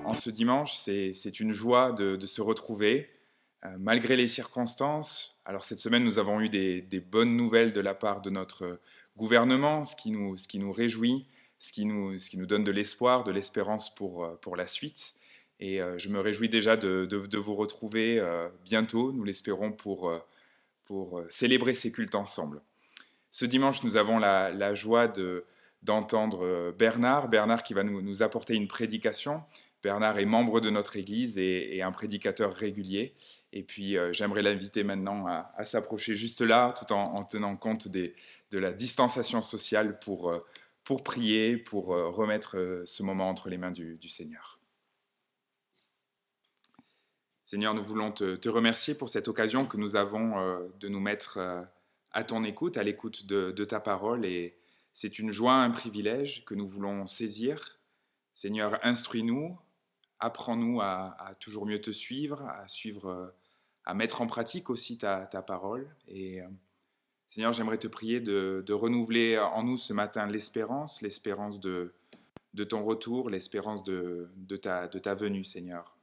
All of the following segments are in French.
en ce dimanche, c'est une joie de se retrouver, malgré les circonstances. Alors cette semaine, nous avons eu des bonnes nouvelles de la part de notre gouvernement, ce qui nous réjouit, ce qui nous donne de l'espoir, de l'espérance pour la suite. Et je me réjouis déjà de vous retrouver bientôt, nous l'espérons, pour célébrer ces cultes ensemble. Ce dimanche, nous avons la joie d'entendre Bernard qui va nous apporter une prédication. Bernard est membre de notre Église et un prédicateur régulier. Et puis, j'aimerais l'inviter maintenant à s'approcher juste là, tout en tenant compte de la distanciation sociale pour prier, pour remettre ce moment entre les mains du Seigneur. Seigneur, nous voulons te remercier pour cette occasion que nous avons de nous mettre à ton écoute, à l'écoute de ta parole. Et c'est une joie, un privilège que nous voulons saisir. Seigneur, instruis-nous, apprends-nous à toujours mieux te suivre, à mettre en pratique aussi ta parole. Et Seigneur, j'aimerais te prier de renouveler en nous ce matin l'espérance de ton retour, l'espérance de ta venue, Seigneur.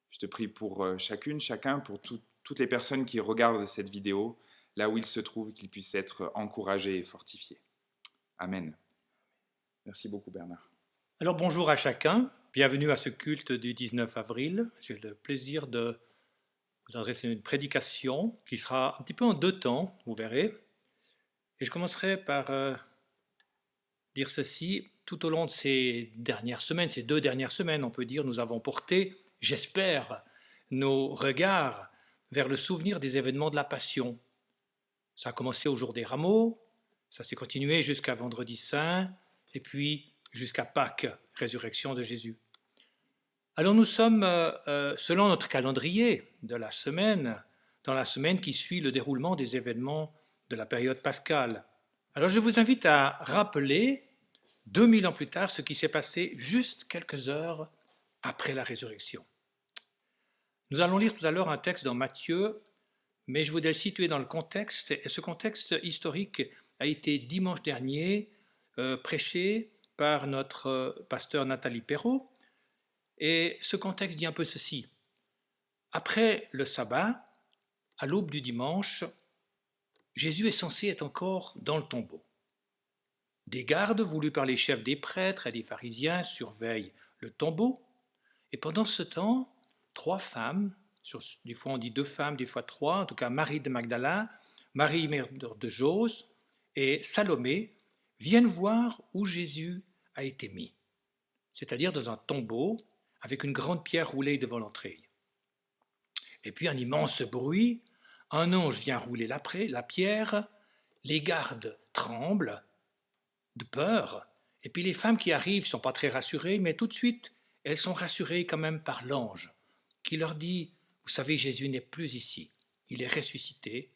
Je te prie pour chacune, chacun, pour toutes les personnes qui regardent cette vidéo, là où ils se trouvent, qu'ils puissent être encouragés et fortifiés. Amen. Merci beaucoup, Bernard. Alors bonjour à chacun, bienvenue à ce culte du 19 avril. J'ai le plaisir de vous adresser une prédication qui sera un petit peu en deux temps, vous verrez. Et je commencerai par dire ceci. Tout au long de ces dernières semaines, ces 2 dernières semaines, on peut dire, nous avons porté, j'espère, nos regards vers le souvenir des événements de la Passion. Ça a commencé au jour des Rameaux, ça s'est continué jusqu'à Vendredi Saint, et puis jusqu'à Pâques, résurrection de Jésus. Alors nous sommes, selon notre calendrier de la semaine, dans la semaine qui suit le déroulement des événements de la période pascale. Alors je vous invite à rappeler, 2000 ans plus tard, ce qui s'est passé juste quelques heures après la résurrection. Nous allons lire tout à l'heure un texte dans Matthieu, mais je voudrais le situer dans le contexte, et ce contexte historique a été dimanche dernier prêché par notre pasteur Nathalie Perrault, et ce contexte dit un peu ceci. Après le sabbat, à l'aube du dimanche, Jésus est censé être encore dans le tombeau. Des gardes voulus par les chefs des prêtres et des pharisiens surveillent le tombeau, et pendant ce temps, 3 femmes, des fois on dit 2 femmes, des fois 3, en tout cas Marie de Magdala, Marie mère de Jose et Salomé, viennent voir où Jésus a été mis, c'est-à-dire dans un tombeau avec une grande pierre roulée devant l'entrée. Et puis un immense bruit, un ange vient rouler la pierre, les gardes tremblent de peur, et puis les femmes qui arrivent ne sont pas très rassurées, mais tout de suite, elles sont rassurées quand même par l'ange, qui leur dit, vous savez, Jésus n'est plus ici, il est ressuscité,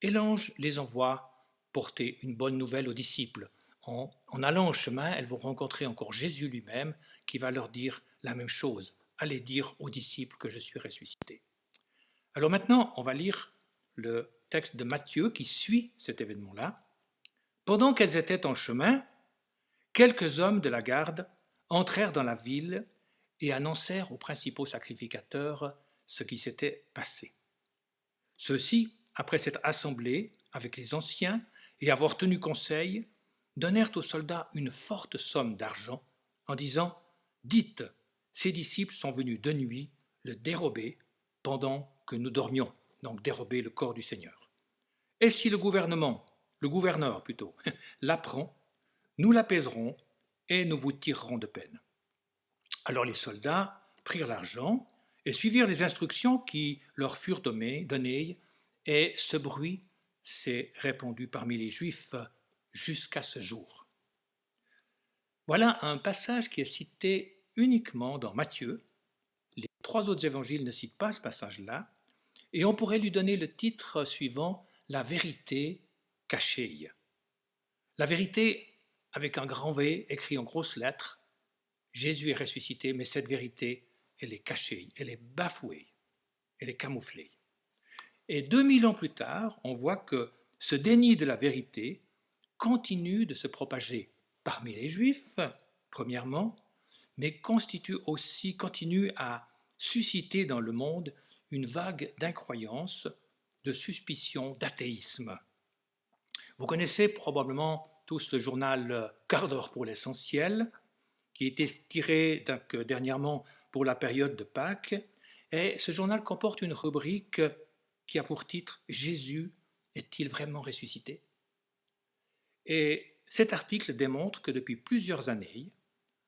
et l'ange les envoie porter une bonne nouvelle aux disciples. En allant en chemin, elles vont rencontrer encore Jésus lui-même, qui va leur dire la même chose, allez dire aux disciples que je suis ressuscité. Alors maintenant, on va lire le texte de Matthieu qui suit cet événement-là. Pendant qu'elles étaient en chemin, quelques hommes de la garde entrèrent dans la ville et annoncèrent aux principaux sacrificateurs ce qui s'était passé. Ceux-ci, après s'être assemblés avec les anciens et avoir tenu conseil, donnèrent aux soldats une forte somme d'argent en disant « Dites, ces disciples sont venus de nuit le dérober pendant que nous dormions. » Donc dérober le corps du Seigneur. « Et si le gouverneur l'apprend, nous l'apaiserons et nous vous tirerons de peine. » Alors les soldats prirent l'argent et suivirent les instructions qui leur furent données, et ce bruit s'est répandu parmi les Juifs jusqu'à ce jour. Voilà un passage qui est cité uniquement dans Matthieu. Les 3 autres évangiles ne citent pas ce passage-là, et on pourrait lui donner le titre suivant « La vérité cachée ». La vérité, avec un grand V, écrit en grosses lettres, Jésus est ressuscité, mais cette vérité, elle est cachée, elle est bafouée, elle est camouflée. Et 2000 ans plus tard, on voit que ce déni de la vérité continue de se propager parmi les Juifs, premièrement, mais continue à susciter dans le monde une vague d'incroyance, de suspicion, d'athéisme. Vous connaissez probablement tous le journal Quart d'heure pour l'essentiel, qui a été tiré dernièrement pour la période de Pâques. Et ce journal comporte une rubrique qui a pour titre « Jésus est-il vraiment ressuscité ?» Et cet article démontre que depuis plusieurs années,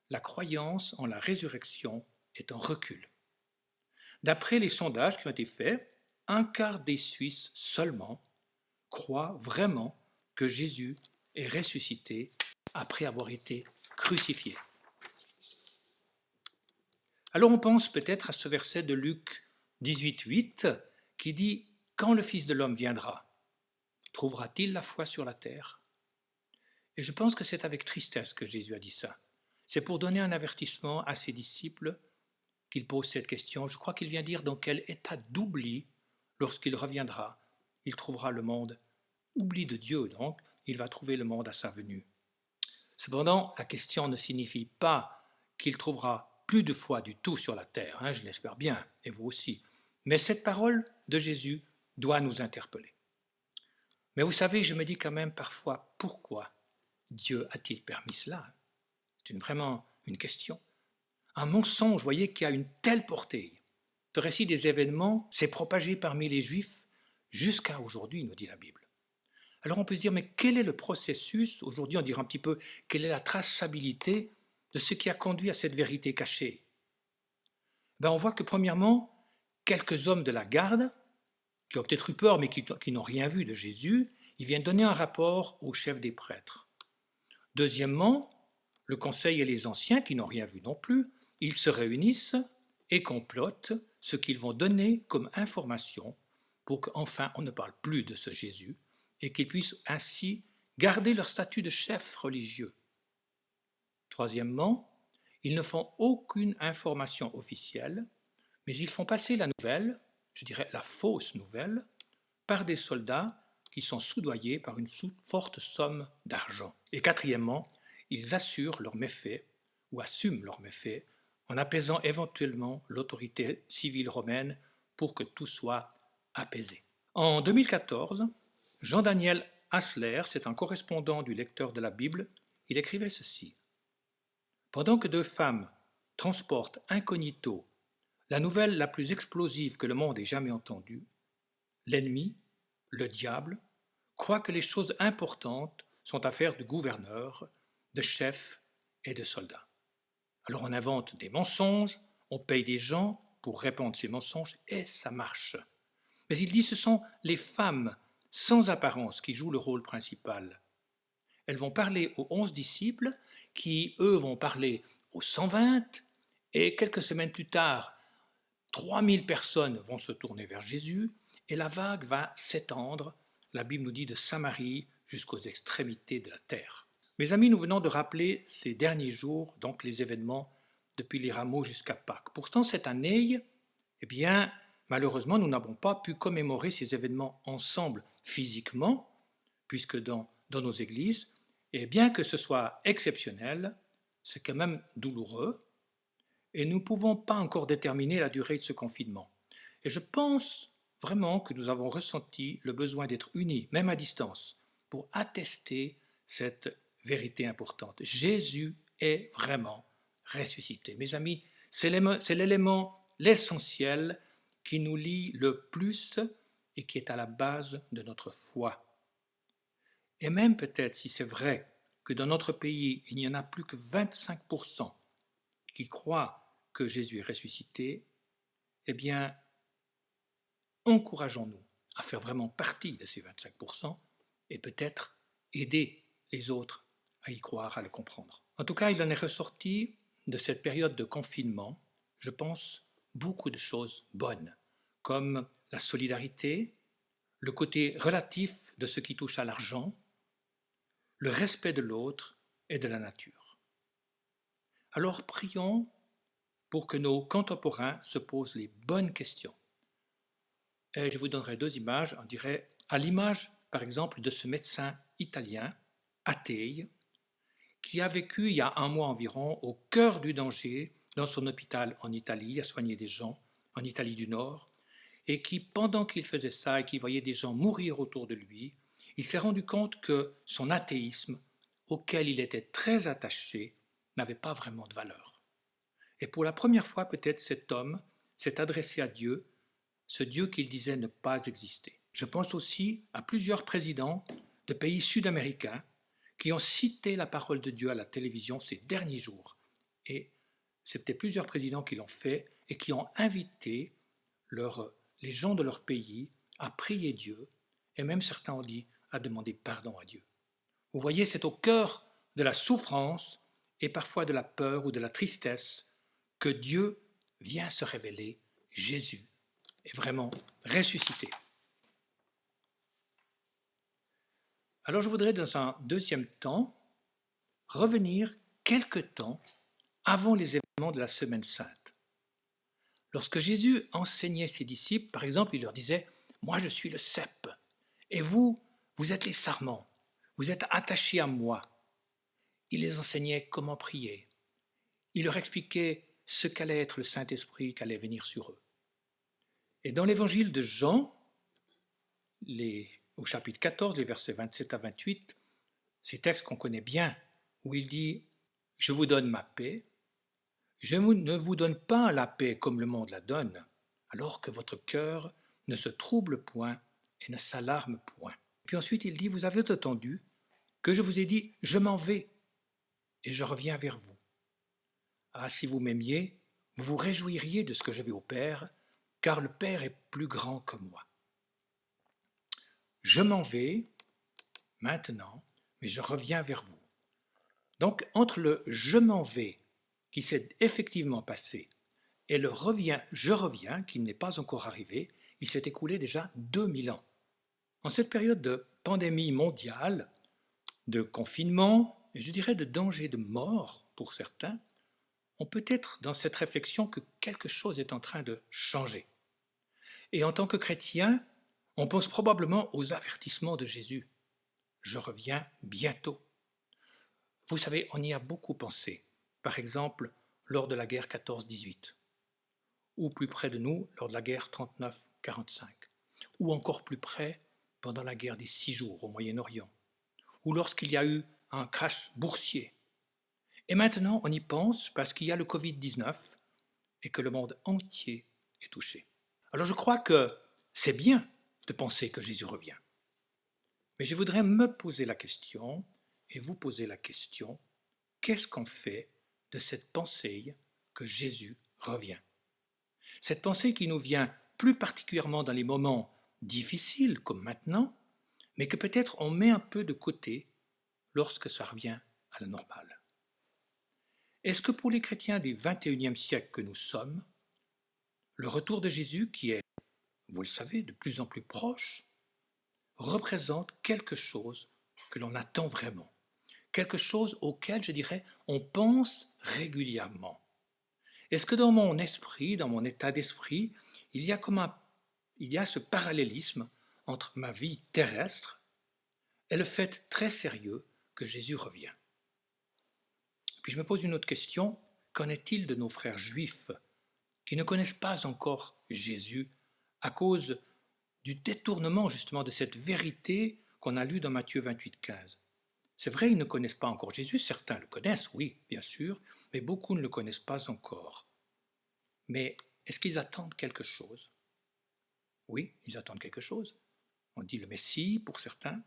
la croyance en la résurrection est en recul. D'après les sondages qui ont été faits, un quart des Suisses seulement croient vraiment que Jésus est ressuscité après avoir été crucifié. Alors on pense peut-être à ce verset de Luc 18:8 qui dit « Quand le Fils de l'homme viendra, trouvera-t-il la foi sur la terre ?» Et je pense que c'est avec tristesse que Jésus a dit ça. C'est pour donner un avertissement à ses disciples qu'il pose cette question. Je crois qu'il vient dire dans quel état d'oubli, lorsqu'il reviendra, il trouvera le monde. Oubli de Dieu donc, il va trouver le monde à sa venue. Cependant, la question ne signifie pas qu'il trouvera plus de foi du tout sur la terre, je l'espère bien, et vous aussi. Mais cette parole de Jésus doit nous interpeller. Mais vous savez, je me dis quand même parfois, pourquoi Dieu a-t-il permis cela? C'est vraiment une question. Un mensonge, vous voyez, qui a une telle portée. Ce récit des événements s'est propagé parmi les Juifs jusqu'à aujourd'hui, nous dit la Bible. Alors on peut se dire, mais quel est le processus? Aujourd'hui, on dirait un petit peu, quelle est la traçabilité de ce qui a conduit à cette vérité cachée? On voit que premièrement, quelques hommes de la garde, qui ont peut-être eu peur, mais qui n'ont rien vu de Jésus, ils viennent donner un rapport au chef des prêtres. Deuxièmement, le conseil et les anciens, qui n'ont rien vu non plus, ils se réunissent et complotent ce qu'ils vont donner comme information pour qu'enfin on ne parle plus de ce Jésus et qu'ils puissent ainsi garder leur statut de chef religieux. Troisièmement, ils ne font aucune information officielle, mais ils font passer la nouvelle, je dirais la fausse nouvelle, par des soldats qui sont soudoyés par une forte somme d'argent. Et quatrièmement, ils assurent leurs méfaits ou assument leurs méfaits en apaisant éventuellement l'autorité civile romaine pour que tout soit apaisé. En 2014, Jean-Daniel Hassler, c'est un correspondant du lecteur de la Bible, il écrivait ceci. Pendant que deux femmes transportent incognito la nouvelle la plus explosive que le monde ait jamais entendue, l'ennemi, le diable, croit que les choses importantes sont affaires de gouverneurs, de chefs et de soldats. Alors on invente des mensonges, on paye des gens pour répandre ces mensonges et ça marche. Mais il dit que ce sont les femmes sans apparence qui jouent le rôle principal. Elles vont parler aux 11 disciples qui, eux, vont parler aux 120 et quelques semaines plus tard, 3000 personnes vont se tourner vers Jésus et la vague va s'étendre, la Bible nous dit, de Samarie jusqu'aux extrémités de la terre. Mes amis, nous venons de rappeler ces derniers jours, donc les événements depuis les rameaux jusqu'à Pâques. Pourtant, cette année, malheureusement, nous n'avons pas pu commémorer ces événements ensemble physiquement, puisque dans nos églises, et bien que ce soit exceptionnel, c'est quand même douloureux, et nous ne pouvons pas encore déterminer la durée de ce confinement. Et je pense vraiment que nous avons ressenti le besoin d'être unis, même à distance, pour attester cette vérité importante. Jésus est vraiment ressuscité. Mes amis, c'est l'élément, l'essentiel qui nous lie le plus et qui est à la base de notre foi. Et même peut-être si c'est vrai que dans notre pays, il n'y en a plus que 25% qui croient que Jésus est ressuscité, encourageons-nous à faire vraiment partie de ces 25% et peut-être aider les autres à y croire, à le comprendre. En tout cas, il en est ressorti de cette période de confinement, je pense, beaucoup de choses bonnes, comme la solidarité, le côté relatif de ce qui touche à l'argent, le respect de l'autre et de la nature. Alors prions pour que nos contemporains se posent les bonnes questions. Et je vous donnerai deux images, on dirait, à l'image, par exemple, de ce médecin italien, athée. qui a vécu il y a un mois environ au cœur du danger dans son hôpital en Italie, à soigner des gens en Italie du Nord, et qui, pendant qu'il faisait ça et qu'il voyait des gens mourir autour de lui, il s'est rendu compte que son athéisme, auquel il était très attaché, n'avait pas vraiment de valeur. Et pour la première fois, peut-être, cet homme s'est adressé à Dieu, ce Dieu qu'il disait ne pas exister. Je pense aussi à plusieurs présidents de pays sud-américains qui ont cité la parole de Dieu à la télévision ces derniers jours. Et c'était plusieurs présidents qui l'ont fait et qui ont invité les gens de leur pays à prier Dieu, et même certains ont dit à demander pardon à Dieu. Vous voyez, c'est au cœur de la souffrance et parfois de la peur ou de la tristesse que Dieu vient se révéler. Jésus est vraiment ressuscité. Alors je voudrais dans un deuxième temps revenir quelque temps avant les événements de la Semaine Sainte. Lorsque Jésus enseignait ses disciples, par exemple, il leur disait « Moi je suis le cep, et vous, vous êtes les sarments, vous êtes attachés à moi. » Il les enseignait comment prier. Il leur expliquait ce qu'allait être le Saint-Esprit qui allait venir sur eux. Et dans l'évangile de Jean, au chapitre 14, les versets 27 à 28, ces textes qu'on connaît bien, où il dit « Je vous donne ma paix, je ne vous donne pas la paix comme le monde la donne, alors que votre cœur ne se trouble point et ne s'alarme point. » Puis ensuite il dit « Vous avez entendu que je vous ai dit « Je m'en vais et je reviens vers vous. » Ah, si vous m'aimiez, vous vous réjouiriez de ce que je vais au Père, car le Père est plus grand que moi. Je m'en vais maintenant, mais je reviens vers vous. » Donc, entre le « je m'en vais » qui s'est effectivement passé et le « je reviens » qui n'est pas encore arrivé, il s'est écoulé déjà 2000 ans. En cette période de pandémie mondiale, de confinement, et je dirais de danger de mort pour certains, on peut être dans cette réflexion que quelque chose est en train de changer. Et en tant que chrétien, on pense probablement aux avertissements de Jésus. Je reviens bientôt. Vous savez, on y a beaucoup pensé. Par exemple, lors de la guerre 14-18, ou plus près de nous, lors de la guerre 39-45, ou encore plus près pendant la guerre des 6 jours au Moyen-Orient, ou lorsqu'il y a eu un crash boursier. Et maintenant, on y pense parce qu'il y a le Covid-19 et que le monde entier est touché. Alors je crois que c'est bien de penser que Jésus revient. Mais je voudrais me poser la question, et vous poser la question, qu'est-ce qu'on fait de cette pensée que Jésus revient? Cette pensée qui nous vient plus particulièrement dans les moments difficiles comme maintenant, mais que peut-être on met un peu de côté lorsque ça revient à la normale. Est-ce que pour les chrétiens du XXIe siècle que nous sommes, le retour de Jésus, qui est, vous le savez, de plus en plus proche, représente quelque chose que l'on attend vraiment, quelque chose auquel, je dirais, on pense régulièrement? Est-ce que dans mon esprit, dans mon état d'esprit, il y a ce parallélisme entre ma vie terrestre et le fait très sérieux que Jésus revient? Puis je me pose une autre question, qu'en est-il de nos frères juifs qui ne connaissent pas encore Jésus à cause du détournement justement de cette vérité qu'on a lue dans Matthieu 28-15? C'est vrai, ils ne connaissent pas encore Jésus, certains le connaissent, oui, bien sûr, mais beaucoup ne le connaissent pas encore. Mais est-ce qu'ils attendent quelque chose? Oui, ils attendent quelque chose. On dit le Messie pour certains,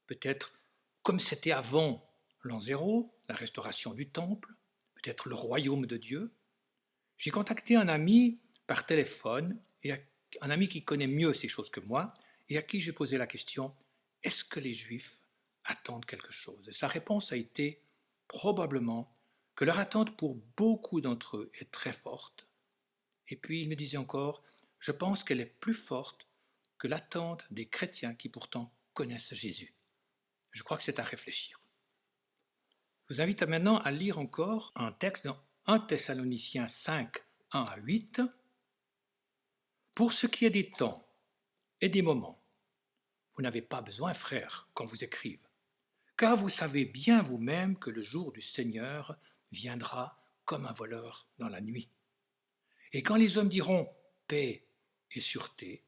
peut-être comme c'était avant l'an 0, la restauration du temple, peut-être le royaume de Dieu. J'ai contacté un ami par téléphone, un ami qui connaît mieux ces choses que moi, et à qui j'ai posé la question, est-ce que les Juifs attendent quelque chose? Et sa réponse a été probablement que leur attente pour beaucoup d'entre eux est très forte. Et puis il me disait encore, je pense qu'elle est plus forte que l'attente des chrétiens qui pourtant connaissent Jésus. Je crois que c'est à réfléchir. Je vous invite maintenant à lire encore un texte dans 1 Thessaloniciens 5, 1 à 8. Pour ce qui est des temps et des moments, vous n'avez pas besoin, frères, qu'on vous écrive, car vous savez bien vous-même que le jour du Seigneur viendra comme un voleur dans la nuit. Et quand les hommes diront paix et sûreté,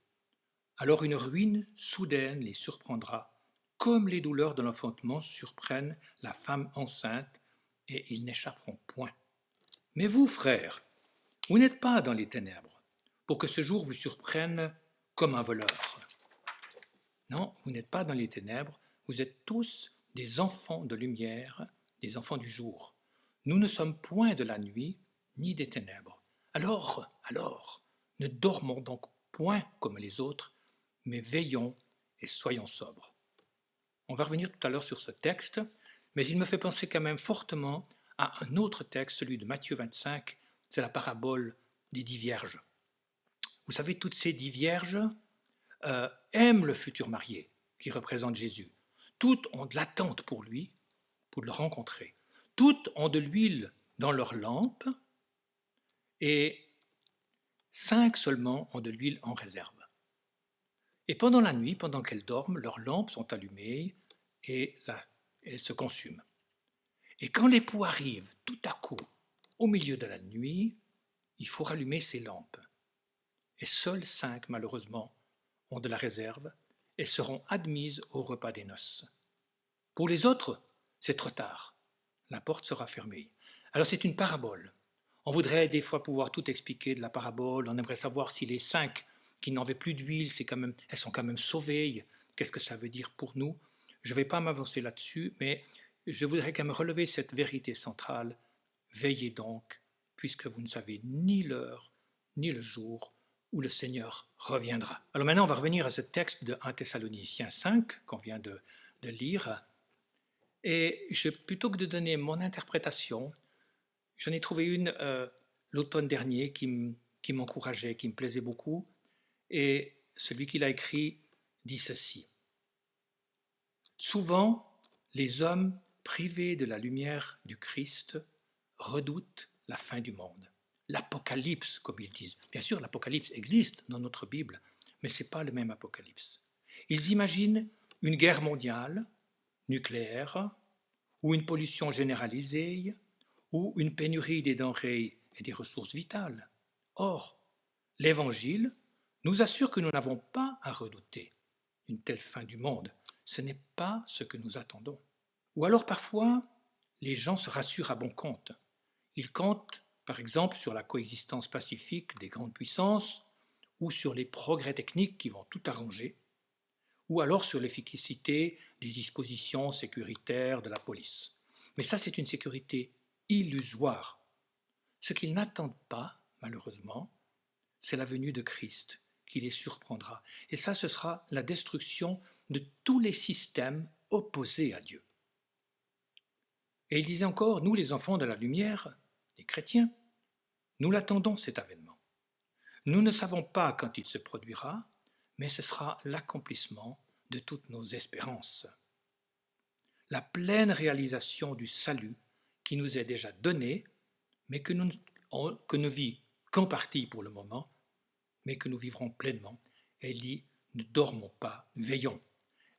alors une ruine soudaine les surprendra, comme les douleurs de l'enfantement surprennent la femme enceinte, et ils n'échapperont point. Mais vous, frères, vous n'êtes pas dans les ténèbres, pour que ce jour vous surprenne comme un voleur. Non, vous n'êtes pas dans les ténèbres, vous êtes tous des enfants de lumière, des enfants du jour. Nous ne sommes point de la nuit, ni des ténèbres. Alors, ne dormons donc point comme les autres, mais veillons et soyons sobres. On va revenir tout à l'heure sur ce texte, mais il me fait penser quand même fortement à un autre texte, celui de Matthieu 25, c'est la parabole des 10 vierges. Vous savez, toutes ces 10 vierges aiment le futur marié qui représente Jésus. Toutes ont de l'attente pour lui, pour le rencontrer. Toutes ont de l'huile dans leurs lampes et 5 seulement ont de l'huile en réserve. Et pendant la nuit, pendant qu'elles dorment, leurs lampes sont allumées et là, elles se consument. Et quand l'époux arrive tout à coup au milieu de la nuit, il faut rallumer ces lampes. Et seules 5, malheureusement, ont de la réserve et seront admises au repas des noces. Pour les autres, c'est trop tard. La porte sera fermée. Alors c'est une parabole. On voudrait des fois pouvoir tout expliquer de la parabole. On aimerait savoir si les 5 qui n'avaient plus d'huile, elles sont quand même sauvées. Qu'est-ce que ça veut dire pour nous? Je ne vais pas m'avancer là-dessus, mais je voudrais quand même relever cette vérité centrale. Veillez donc, puisque vous ne savez ni l'heure, ni le jour où le Seigneur reviendra. Alors maintenant, on va revenir à ce texte de 1 Thessaloniciens 5 qu'on vient de lire. Et plutôt que de donner mon interprétation, j'en ai trouvé une l'automne dernier qui m'encourageait, qui me plaisait beaucoup. Et celui qui l'a écrit dit ceci. Souvent, les hommes privés de la lumière du Christ redoutent la fin du monde. L'apocalypse, comme ils disent. Bien sûr, l'apocalypse existe dans notre Bible, mais ce n'est pas le même apocalypse. Ils imaginent une guerre mondiale, nucléaire, ou une pollution généralisée, ou une pénurie des denrées et des ressources vitales. Or, l'Évangile nous assure que nous n'avons pas à redouter une telle fin du monde. Ce n'est pas ce que nous attendons. Ou alors parfois, les gens se rassurent à bon compte. Ils comptent, par exemple, sur la coexistence pacifique des grandes puissances, ou sur les progrès techniques qui vont tout arranger, ou alors sur l'efficacité des dispositions sécuritaires de la police. Mais ça, c'est une sécurité illusoire. Ce qu'ils n'attendent pas, malheureusement, c'est la venue de Christ qui les surprendra. Et ça, ce sera la destruction de tous les systèmes opposés à Dieu. Et il disait encore, nous les enfants de la lumière, les chrétiens, nous l'attendons cet avènement. Nous ne savons pas quand il se produira, mais ce sera l'accomplissement de toutes nos espérances. La pleine réalisation du salut qui nous est déjà donné, mais que nous ne vivons qu'en partie pour le moment, mais que nous vivrons pleinement. Et il dit, ne dormons pas, veillons.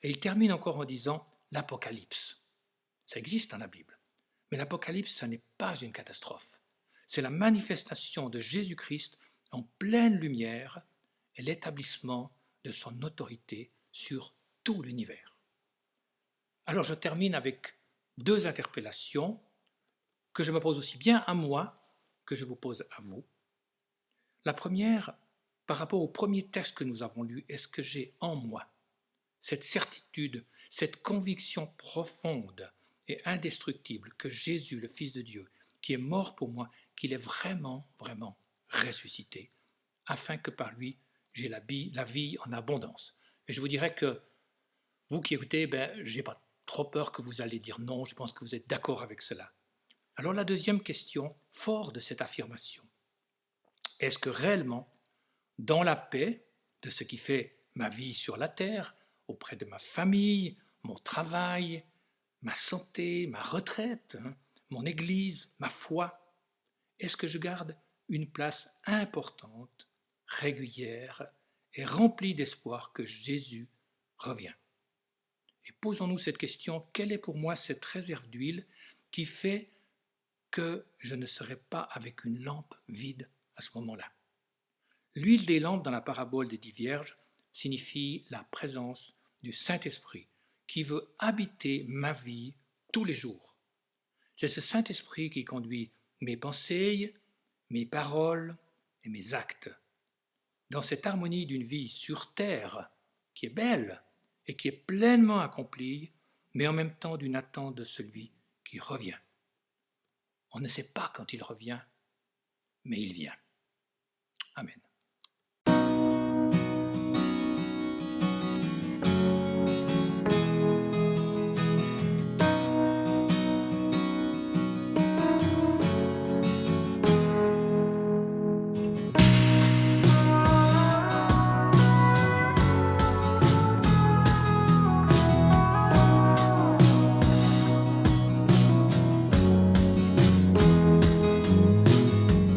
Et il termine encore en disant, l'Apocalypse. Ça existe dans la Bible. Mais l'Apocalypse, ça n'est pas une catastrophe. C'est la manifestation de Jésus-Christ en pleine lumière et l'établissement de son autorité sur tout l'univers. Alors je termine avec 2 interpellations que je me pose aussi bien à moi que je vous pose à vous. La première, par rapport au premier texte que nous avons lu, est-ce que j'ai en moi cette certitude, cette conviction profonde et indestructible que Jésus, le Fils de Dieu, qui est mort pour moi, qu'il est vraiment, vraiment ressuscité, afin que par lui, j'ai la vie en abondance. Et je vous dirais que vous qui écoutez, je n'ai pas trop peur que vous allez dire non, je pense que vous êtes d'accord avec cela. Alors la deuxième question, fort de cette affirmation, est-ce que réellement, dans la paix de ce qui fait ma vie sur la terre, auprès de ma famille, mon travail, ma santé, ma retraite, mon église, ma foi, est-ce que je garde une place importante, régulière et remplie d'espoir que Jésus revient? Et posons-nous cette question, quelle est pour moi cette réserve d'huile qui fait que je ne serai pas avec une lampe vide à ce moment-là? L'huile des lampes dans la parabole des 10 vierges signifie la présence du Saint-Esprit qui veut habiter ma vie tous les jours. C'est ce Saint-Esprit qui conduit mes pensées, mes paroles et mes actes. Dans cette harmonie d'une vie sur terre qui est belle et qui est pleinement accomplie, mais en même temps d'une attente de celui qui revient. On ne sait pas quand il revient, mais il vient. Amen.